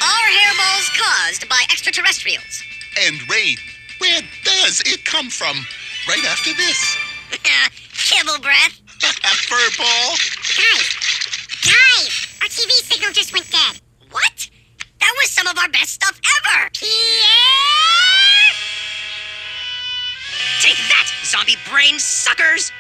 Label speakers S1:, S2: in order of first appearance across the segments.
S1: Are hairballs caused by extraterrestrials?
S2: And Raeed, where does it come from? Right after this.
S1: Kibble breath.
S2: Furball.
S1: Guys! Our TV signal just went dead. What? That was some of our best stuff ever! Pierre!
S3: Take that, zombie brain suckers!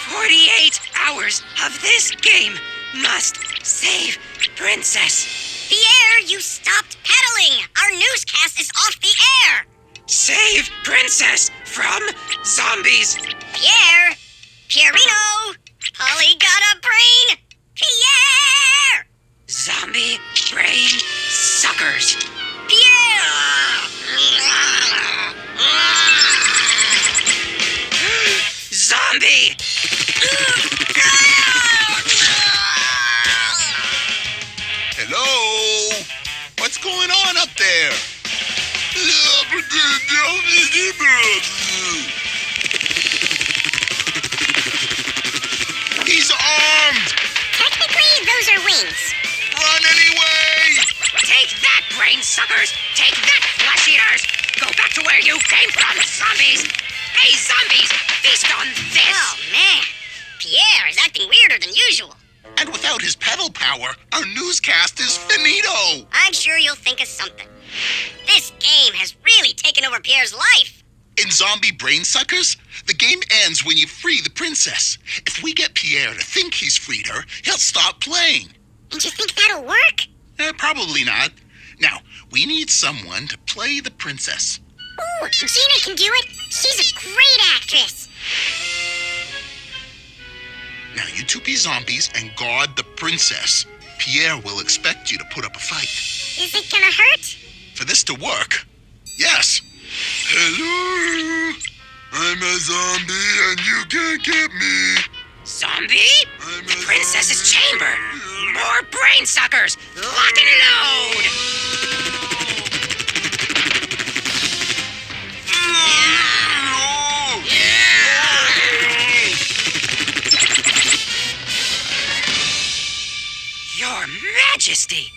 S3: 48 hours of this game must save Princess.
S1: Pierre, you stopped pedaling! Our newscast is off the air!
S3: Save Princess from zombies.
S1: Pierre! Pierino! Polly got a brain! Pierre!
S3: Zombie brain suckers.
S1: Pierre!
S3: Zombie!
S2: Hello? What's going on up there? He's armed!
S1: Technically, those are wings.
S2: Run anyway!
S3: Take that, brain suckers! Take that, flesh eaters! Go back to where you came from, zombies! Hey, zombies! Feast on this!
S1: Oh, man. Pierre is acting weirder than usual.
S2: And without his pedal power, our newscast is finito!
S1: I'm sure you'll think of something. This game has really taken over Pierre's life.
S2: In Zombie Brain Suckers, the game ends when you free the princess. If we get Pierre to think he's freed her, he'll stop playing.
S1: And you think that'll work?
S2: Probably not. Now, we need someone to play the princess.
S1: Ooh, Gina can do it. She's a great actress.
S2: Now, you two be zombies and guard the princess. Pierre will expect you to put up a fight.
S1: Is it gonna hurt?
S2: For this to work, yes. Hello, I'm a zombie and you can't get me.
S3: Zombie? The princess's chamber! More brain suckers! Lock and load! Your Majesty!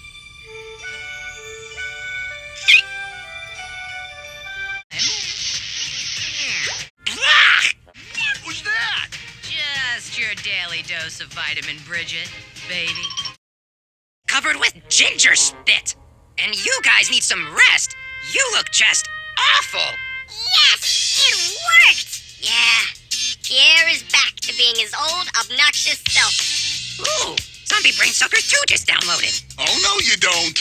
S2: What was that?
S4: Just your daily dose of vitamin Bridget, baby.
S3: Covered with ginger spit! And you guys need some rest! You look just awful!
S1: Yes! It worked! Yeah. Pierre is back to being his old, obnoxious self.
S3: Ooh, Zombie Brain Suckers 2 just downloaded.
S2: Oh, no, you don't.